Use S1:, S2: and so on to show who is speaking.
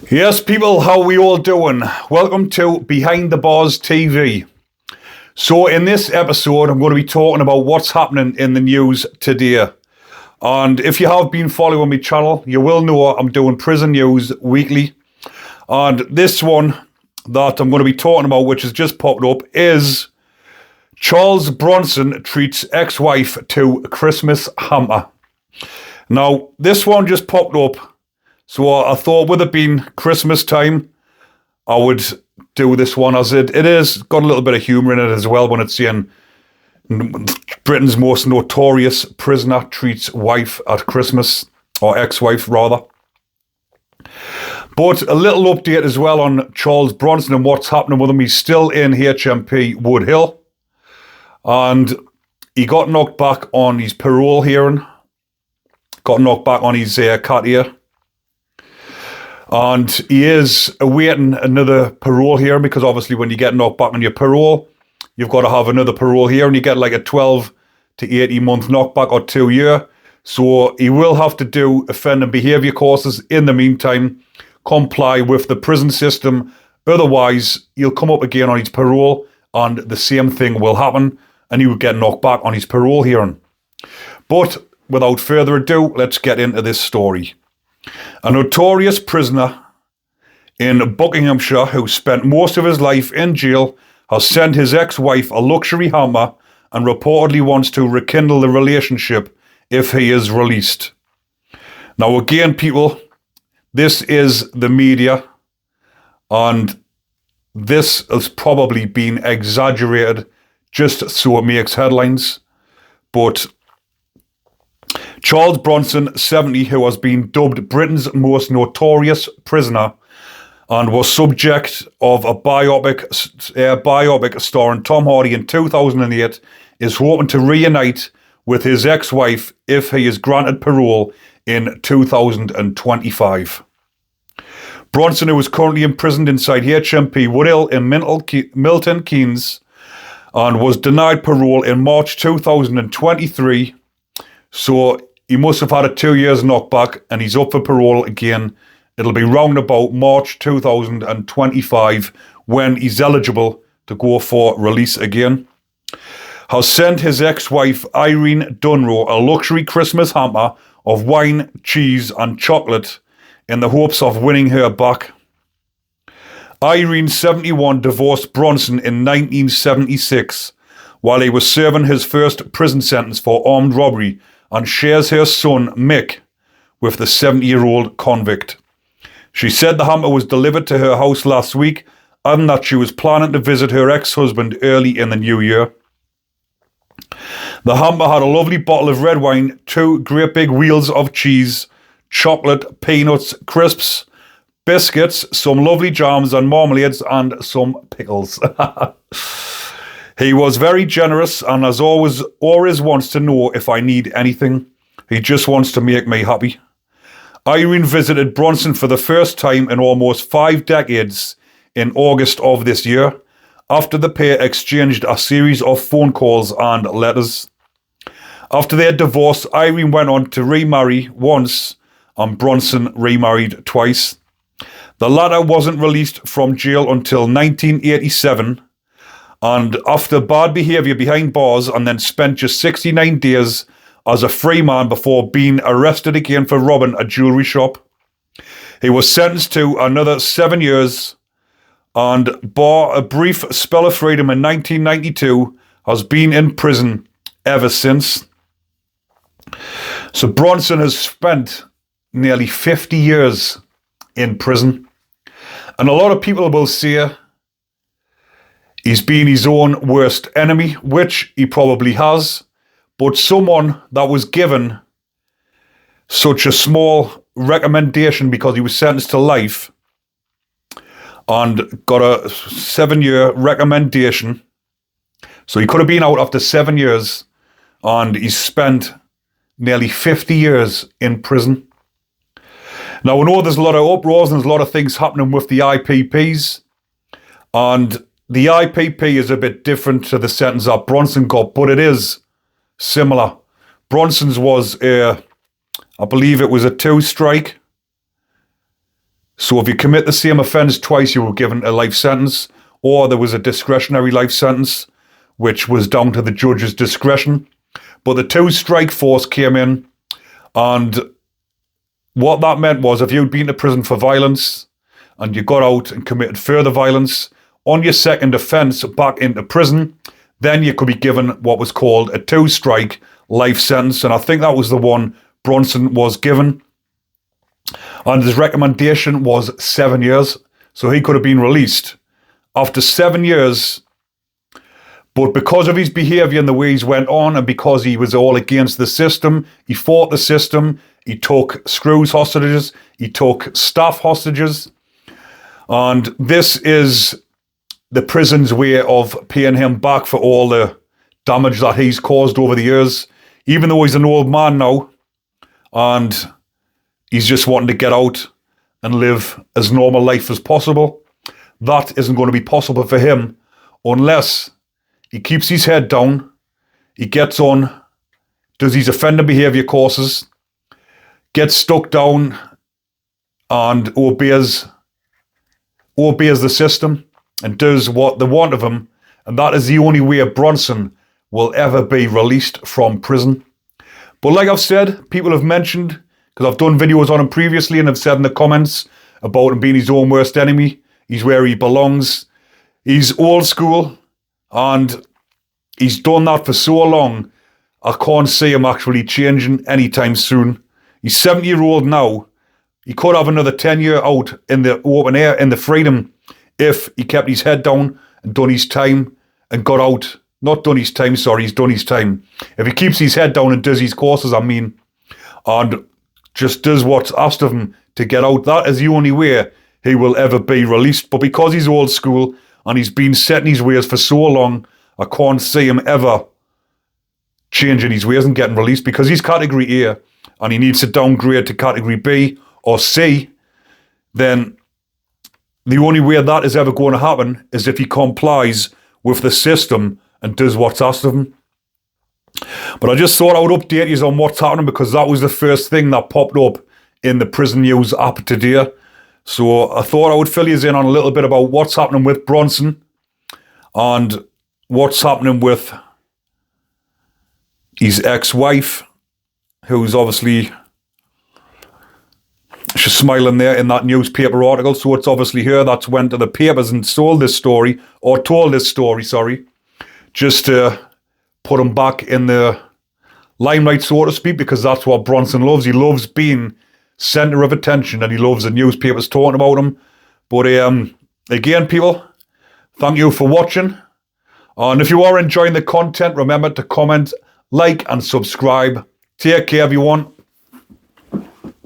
S1: Yes, people, how we all doing? Welcome to Behind the Bars TV. So in this episode, I'm going to be talking about what's happening in the news today. And if you have been following my channel, you will know I'm doing prison news weekly. And this one that I'm going to be talking about, which has just popped up, is Charles Bronson treats ex-wife to Christmas hamper. Now, this one just popped up. So I thought, with it being Christmas time, I would do this one, as it is got a little bit of humour in it as well, when it's saying Britain's most notorious prisoner treats wife at Christmas, or ex-wife rather. But a little update as well on Charles Bronson and what's happening with him. He's still in HMP Woodhill, and he got knocked back on his parole hearing, got knocked back on his cat ear. And he is awaiting another parole hearing, because obviously when you get knocked back on your parole, you've got to have another parole hearing. You get like a 12 to 18 month knockback or 2 year. So he will have to do offending behaviour courses in the meantime, comply with the prison system. Otherwise, he'll come up again on his parole and the same thing will happen and he will get knocked back on his parole hearing. But without further ado, let's get into this story. A notorious prisoner in Buckinghamshire who spent most of his life in jail has sent his ex-wife a luxury hamper and reportedly wants to rekindle the relationship if he is released. Now again, people, this is the media, and this has probably been exaggerated just so it makes headlines, but Charles Bronson, 70, who has been dubbed Britain's most notorious prisoner and was subject of a biopic starring Tom Hardy in 2008, is hoping to reunite with his ex-wife if he is granted parole in 2025. Bronson, who is currently imprisoned inside HMP Woodhill in Milton Keynes, and was denied parole in March 2023, so he must have had a 2 years knockback and he's up for parole again. It'll be round about March 2025 when he's eligible to go for release again. Has sent his ex-wife Irene Dunrow a luxury Christmas hamper of wine, cheese and chocolate in the hopes of winning her back. Irene, 71, divorced Bronson in 1976 while he was serving his first prison sentence for armed robbery, and shares her son, Mick, with the 70-year-old convict. She said the hamper was delivered to her house last week and that she was planning to visit her ex-husband early in the new year. The hamper had a lovely bottle of red wine, 2 great big wheels of cheese, chocolate, peanuts, crisps, biscuits, some lovely jams and marmalades, and some pickles. He was very generous and as always wants to know if I need anything. He just wants to make me happy. Irene visited Bronson for the first time in almost 5 decades in August of this year, after the pair exchanged a series of phone calls and letters. After their divorce, Irene went on to remarry once and Bronson remarried twice. The latter wasn't released from jail until 1987, and after bad behaviour behind bars, and then spent just 69 days as a free man before being arrested again for robbing a jewellery shop. He was sentenced to another 7 years, and bar a brief spell of freedom in 1992, has been in prison ever since. So Bronson has spent nearly 50 years in prison, and a lot of people will say he's been his own worst enemy, which he probably has, but someone that was given such a small recommendation because he was sentenced to life and got a 7-year recommendation, so he could have been out after 7 years, and he's spent nearly 50 years in prison. Now, I know there's a lot of uproars and there's a lot of things happening with the IPPs, and the IPP is a bit different to the sentence that Bronson got, but it is similar. Bronson's was I believe it was a 2 strike. So if you commit the same offence twice, you were given a life sentence, or there was a discretionary life sentence, which was down to the judge's discretion. But the two-strike force came in, and what that meant was if you'd been to prison for violence and you got out and committed further violence, on your second offence back into prison, then you could be given what was called a two-strike life sentence. And I think that was the one Bronson was given. And his recommendation was 7 years. So he could have been released after 7 years. But because of his behaviour and the way he's went on, and because he was all against the system, he fought the system, he took screws hostages, he took staff hostages. And this is the prison's way of paying him back for all the damage that he's caused over the years. Even though he's an old man now, and he's just wanting to get out and live as normal life as possible, that isn't going to be possible for him unless he keeps his head down, he gets on, does his offender behaviour courses, gets stuck down and obeys the system and does what they want of him. And that is the only way Bronson will ever be released from prison. But like I've said, people have mentioned, because I've done videos on him previously and have said in the comments about him being his own worst enemy. He's where he belongs. He's old school, and he's done that for so long, I can't see him actually changing anytime soon. He's 70-year-old now. He could have another 10 years out in the open air, in the freedom, if he kept his head down and done his time and got out. Not done his time, sorry, he's done his time. If he keeps his head down and does his courses, and just does what's asked of him to get out, that is the only way he will ever be released. But because he's old school and he's been set in his ways for so long, I can't see him ever changing his ways and getting released, because he's category A and he needs to downgrade to category B or C. Then the only way that is ever going to happen is if he complies with the system and does what's asked of him. But I just thought I would update you on what's happening, because that was the first thing that popped up in the Prison News app today. So I thought I would fill you in on a little bit about what's happening with Bronson and what's happening with his ex-wife, who's obviously, she's smiling there in that newspaper article. So it's obviously her that's went to the papers and told this story, just to put him back in the limelight, so to speak, because that's what Bronson loves. He loves being centre of attention, and he loves the newspapers talking about him. But again, people, thank you for watching. And if you are enjoying the content, remember to comment, like and subscribe. Take care, everyone.